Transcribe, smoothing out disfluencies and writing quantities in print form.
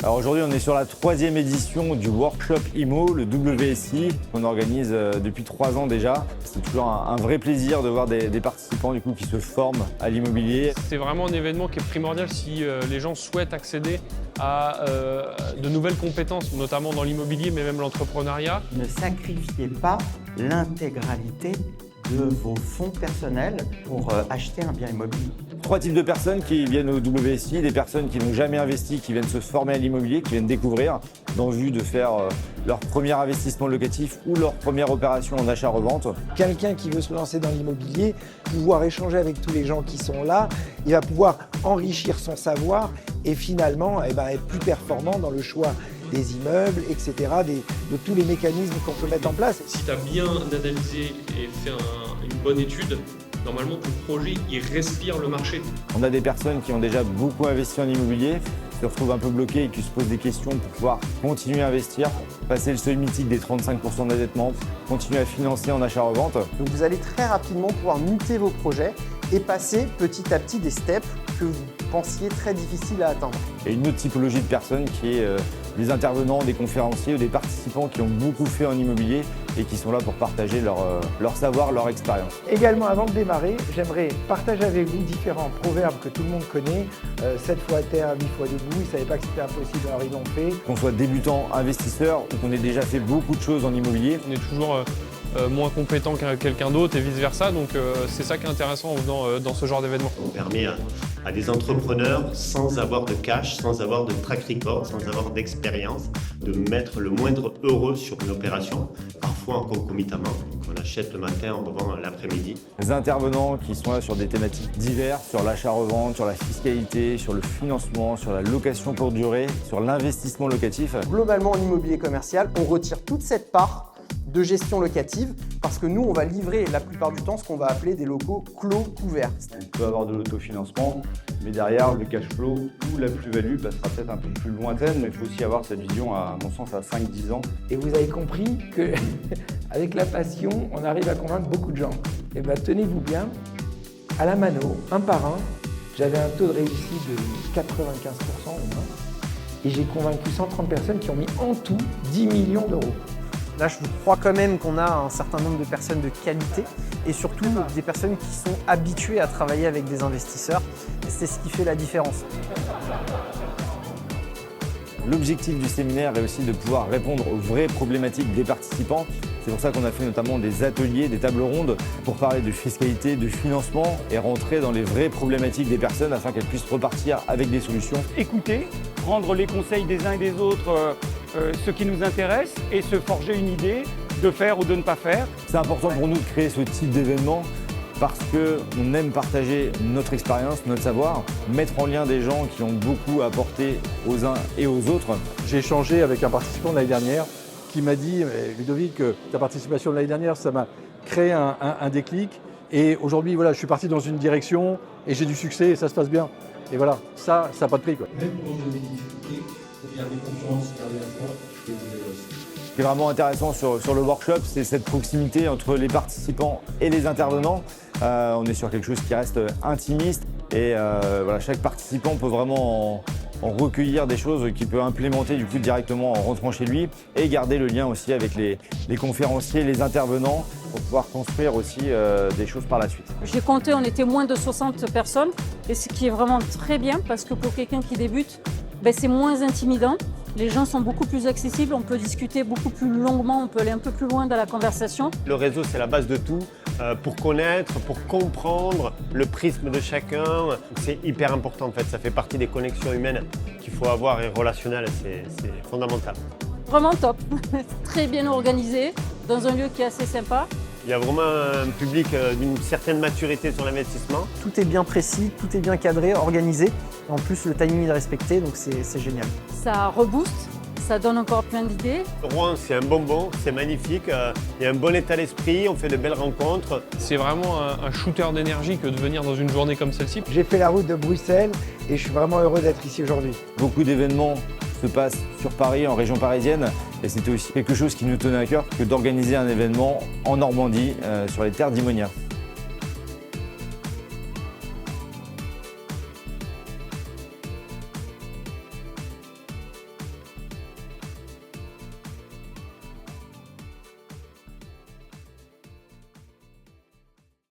Alors aujourd'hui, on est sur la 3e édition du workshop IMO, le WSI, qu'on organise depuis 3 ans déjà. C'est toujours un vrai plaisir de voir des participants du coup, qui se forment à l'immobilier. C'est vraiment un événement qui est primordial si les gens souhaitent accéder à de nouvelles compétences, notamment dans l'immobilier, mais même l'entrepreneuriat. Ne sacrifiez pas l'intégralité de vos fonds personnels pour acheter un bien immobilier. 3 types de personnes qui viennent au WSI, des personnes qui n'ont jamais investi, qui viennent se former à l'immobilier, qui viennent découvrir, dans le but de faire leur premier investissement locatif ou leur première opération en achat-revente. Quelqu'un qui veut se lancer dans l'immobilier, pouvoir échanger avec tous les gens qui sont là, il va pouvoir enrichir son savoir et finalement être plus performant dans le choix des immeubles, etc., de tous les mécanismes qu'on peut mettre en place. Si tu as bien analysé et fait une bonne étude, normalement ton projet il respire le marché. On a des personnes qui ont déjà beaucoup investi en immobilier, qui se retrouvent un peu bloquées et qui se posent des questions pour pouvoir continuer à investir, passer le seuil mythique des 35% d'endettement, continuer à financer en achat-revente. Donc vous allez très rapidement pouvoir muter vos projets et passer petit à petit des steps que vous pensiez très difficiles à atteindre. Et une autre typologie de personnes qui est des intervenants, des conférenciers ou des participants qui ont beaucoup fait en immobilier et qui sont là pour partager leur savoir, leur expérience. Également, avant de démarrer, j'aimerais partager avec vous différents proverbes que tout le monde connaît. 7 fois à terre, 8 fois debout, ils ne savaient pas que c'était impossible, alors ils l'ont fait. Qu'on soit débutant, investisseur ou qu'on ait déjà fait beaucoup de choses en immobilier. On est toujours moins compétent que quelqu'un d'autre et vice-versa, donc c'est ça qui est intéressant en venant dans ce genre d'événement. On permet à des entrepreneurs, sans avoir de cash, sans avoir de track record, sans avoir d'expérience, de mettre le moindre euro sur une opération, parfois en concomitamment. On achète le matin, on revend l'après-midi. Les intervenants qui sont là sur des thématiques diverses, sur l'achat-revente, sur la fiscalité, sur le financement, sur la location pour durée, sur l'investissement locatif. Globalement, en immobilier commercial, on retire toute cette part de gestion locative parce que nous, on va livrer la plupart du temps ce qu'on va appeler des locaux clos couverts. On peut avoir de l'autofinancement, mais derrière, le cash flow ou la plus-value passera peut-être un peu plus lointaine, mais il faut aussi avoir cette vision, à mon sens, à 5-10 ans. Et vous avez compris qu'avec la passion, on arrive à convaincre beaucoup de gens. Et bien, tenez-vous bien, à la mano, un par un, j'avais un taux de réussite de 95% au moins, et j'ai convaincu 130 personnes qui ont mis en tout 10 millions d'euros. Là, je crois quand même qu'on a un certain nombre de personnes de qualité et surtout des personnes qui sont habituées à travailler avec des investisseurs. C'est ce qui fait la différence. L'objectif du séminaire est aussi de pouvoir répondre aux vraies problématiques des participants. C'est pour ça qu'on a fait notamment des ateliers, des tables rondes pour parler de fiscalité, de financement et rentrer dans les vraies problématiques des personnes afin qu'elles puissent repartir avec des solutions. Écouter, prendre les conseils des uns et des autres, ce qui nous intéresse et se forger une idée de faire ou de ne pas faire. C'est important pour nous de créer ce type d'événement parce qu'on aime partager notre expérience, notre savoir, mettre en lien des gens qui ont beaucoup à apporter aux uns et aux autres. J'ai échangé avec un participant de l'année dernière qui m'a dit « Ludovic, ta participation de l'année dernière, ça m'a créé un déclic. Et aujourd'hui, voilà, je suis parti dans une direction et j'ai du succès et ça se passe bien. » Et voilà, ça n'a pas de prix, quoi. Même quand vous avez des difficultés, il faut garder confiance, garder la foi et vous allez réussir. Ce qui est vraiment intéressant sur le workshop, c'est cette proximité entre les participants et les intervenants. On est sur quelque chose qui reste intimiste et voilà, chaque participant peut vraiment en recueillir des choses qu'il peut implémenter du coup directement en rentrant chez lui et garder le lien aussi avec les conférenciers, les intervenants pour pouvoir construire aussi des choses par la suite. J'ai compté, on était moins de 60 personnes et ce qui est vraiment très bien parce que pour quelqu'un qui débute, c'est moins intimidant. Les gens sont beaucoup plus accessibles, on peut discuter beaucoup plus longuement, on peut aller un peu plus loin dans la conversation. Le réseau, c'est la base de tout. Pour connaître, pour comprendre le prisme de chacun, c'est hyper important en fait. Ça fait partie des connexions humaines qu'il faut avoir et relationnelles, c'est fondamental. Vraiment top, très bien organisé, dans un lieu qui est assez sympa. Il y a vraiment un public d'une certaine maturité sur l'investissement. Tout est bien précis, tout est bien cadré, organisé. En plus, le timing est respecté, donc c'est génial. Ça rebooste, ça donne encore plein d'idées. Rouen, c'est un bonbon, c'est magnifique. Il y a un bon état d'esprit, on fait de belles rencontres. C'est vraiment un shooter d'énergie que de venir dans une journée comme celle-ci. J'ai fait la route de Bruxelles et je suis vraiment heureux d'être ici aujourd'hui. Beaucoup d'événements se passent sur Paris, en région parisienne, et c'était aussi quelque chose qui nous tenait à cœur que d'organiser un événement en Normandie, sur les terres d'Imonia.